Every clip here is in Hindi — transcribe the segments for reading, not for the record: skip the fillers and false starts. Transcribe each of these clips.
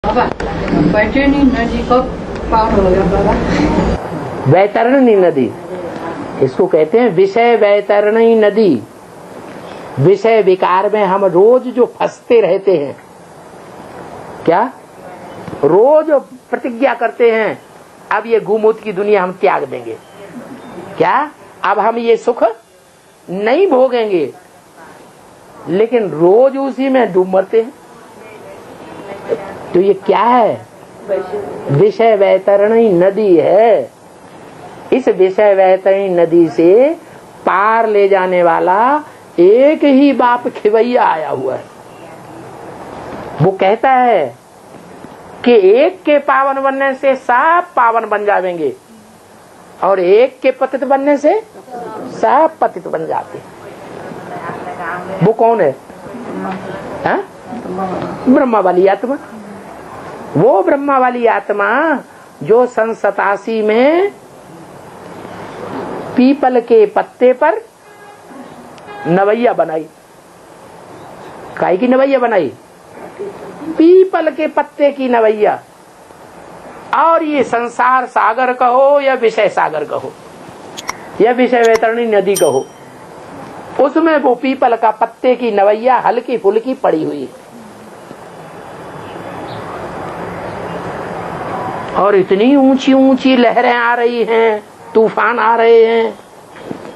बाबा बैतरणी नदी कब पार होगा बाबा? वैतरणी नदी, इसको कहते हैं विषय वैतरणी नदी। विषय विकार में हम रोज जो फंसते रहते हैं, क्या रोज प्रतिज्ञा करते हैं अब ये गुमूत की दुनिया हम त्याग देंगे, क्या अब हम ये सुख नहीं भोगेंगे, लेकिन रोज उसी में डूब मरते हैं। तो ये क्या है? विषय वैतरणी नदी है। इस विषय वैतरणी नदी से पार ले जाने वाला एक ही बाप खिवैया आया हुआ है। वो कहता है कि एक के पावन बनने से सब पावन बन जाएंगे और एक के पतित बनने से सब पतित बन जाते। वो कौन है? ब्रह्मा वाली आत्मा। वो ब्रह्मा वाली आत्मा जो सन 87 में पीपल के पत्ते पर नवैया बनाई। काय की नवैया बनाई? पीपल के पत्ते की नवैया। और ये संसार सागर कहो या विषय सागर कहो या विषय वैतरणी नदी कहो, उसमें वो पीपल का पत्ते की नवैया हल्की फुल्की पड़ी हुई है। और इतनी ऊंची ऊंची लहरें आ रही हैं, तूफान आ रहे हैं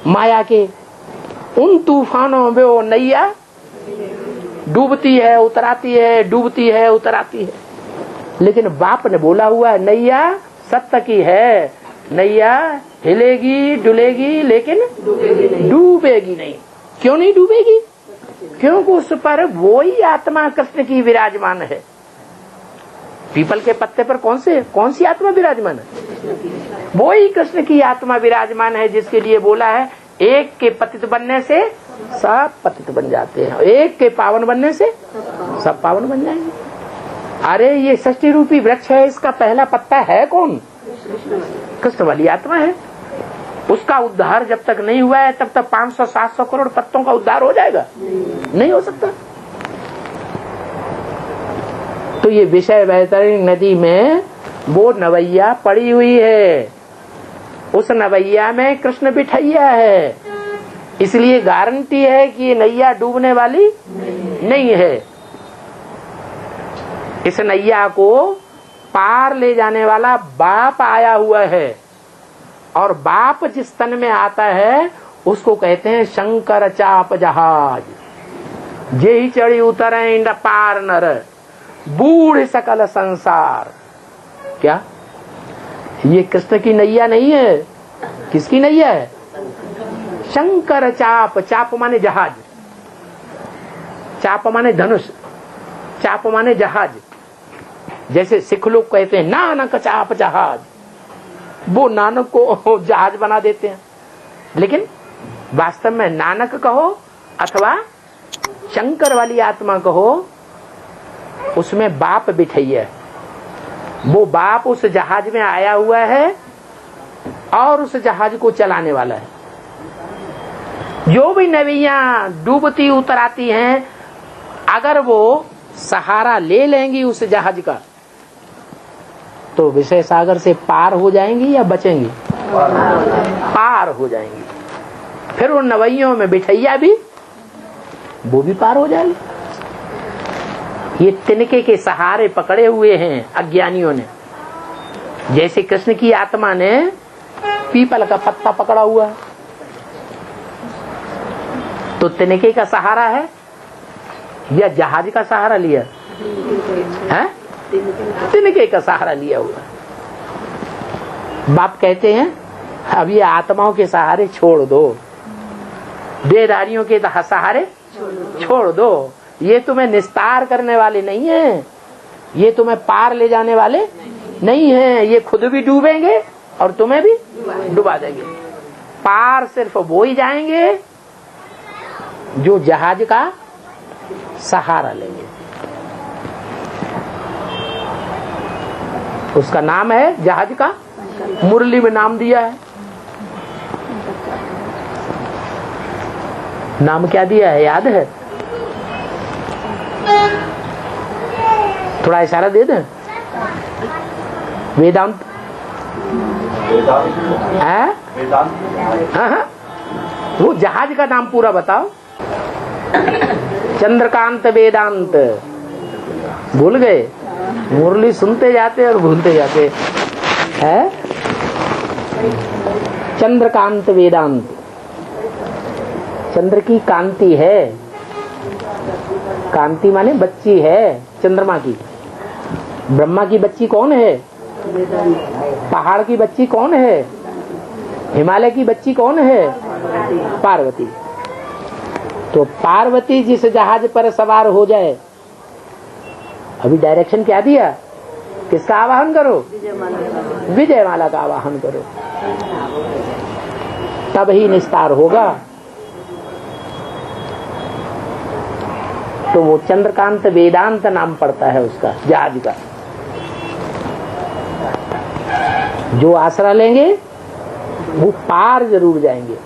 माया के। उन तूफानों में वो नैया डूबती है उतराती है, डूबती है उतराती है। लेकिन बाप ने बोला हुआ है नैया सत्य की है, नैया हिलेगी डुलेगी लेकिन डूबेगी नहीं। क्यों नहीं डूबेगी? क्योंकि उस पर वो ही आत्मा कृष्ण की विराजमान है। पीपल के पत्ते पर कौन सी आत्मा विराजमान है? वो ही कृष्ण की आत्मा विराजमान है, जिसके लिए बोला है एक के पतित बनने से सब पतित बन जाते हैं, एक के पावन बनने से सब पावन बन जाएंगे। अरे ये षष्ठी रूपी वृक्ष है, इसका पहला पत्ता है कौन? कृष्ण वाली आत्मा है। उसका उद्धार जब तक नहीं हुआ है तब तक 500-700 करोड़ पत्तों का उद्धार हो जाएगा? नहीं हो सकता। तो ये विषय वैतरणी नदी में वो नवैया पड़ी हुई है। उस नवैया में कृष्ण बिठैया है, इसलिए गारंटी है कि ये नैया डूबने वाली नहीं है। इस नैया को पार ले जाने वाला बाप आया हुआ है, और बाप जिस तन में आता है उसको कहते हैं शंकर चाप जहाज। जे ही चढ़ी उतरे इंड पार नर, बूढ़ सकल संसार। क्या ये कृष्ण की नैया नहीं है? किसकी नैया है? शंकर चाप। चाप माने जहाज, चाप माने धनुष, चाप माने जहाज। जैसे सिख लोग कहते हैं नानक चाप जहाज, वो नानक को जहाज बना देते हैं। लेकिन वास्तव में नानक कहो अथवा शंकर वाली आत्मा कहो, उसमें बाप बिठैया है। वो बाप उस जहाज में आया हुआ है और उस जहाज को चलाने वाला है। जो भी नदियां डूबती उतराती हैं, अगर वो सहारा ले लेंगी उस जहाज का, तो विषय सागर से पार हो जाएंगी या बचेंगी? पार हो जाएंगी। फिर उन नवैयों में बिठैया भी, वो भी पार हो जाएगी। ये तिनके के सहारे पकड़े हुए हैं अज्ञानियों ने। जैसे कृष्ण की आत्मा ने पीपल का पत्ता पकड़ा हुआ है, तो तिनके का सहारा है या जहाज का सहारा लिया है? तिनके का सहारा लिया हुआ। बाप कहते हैं अब ये आत्माओं के सहारे छोड़ दो, देहधारियों के सहारे छोड़ दो। ये तुम्हें निस्तार करने वाले नहीं है, ये तुम्हें पार ले जाने वाले नहीं है। ये खुद भी डूबेंगे और तुम्हें भी डुबा देंगे। पार सिर्फ वो ही जाएंगे जो जहाज का सहारा लेंगे। उसका नाम है जहाज का, मुरली में नाम दिया है। नाम क्या दिया है याद है? थोड़ा इशारा दे दें। वेदांत है? हाँ, वो जहाज का नाम पूरा बताओ। चंद्रकांत वेदांत, भूल गए? मुरली सुनते जाते और भूलते जाते हैं। चंद्रकांत वेदांत, चंद्र की कांति है, कांति माने बच्ची है चंद्रमा की। ब्रह्मा की बच्ची कौन है? पहाड़ की बच्ची कौन है? हिमालय की बच्ची कौन है? पार्वती। तो पार्वती जिस जहाज पर सवार हो जाए, अभी डायरेक्शन क्या दिया? किसका आवाहन करो? विजयमाला का आवाहन करो, तब ही निस्तार होगा। तो वो चंद्रकांत वेदांत नाम पड़ता है उसका, जहाज का। जो आसरा लेंगे वो पार जरूर जाएंगे।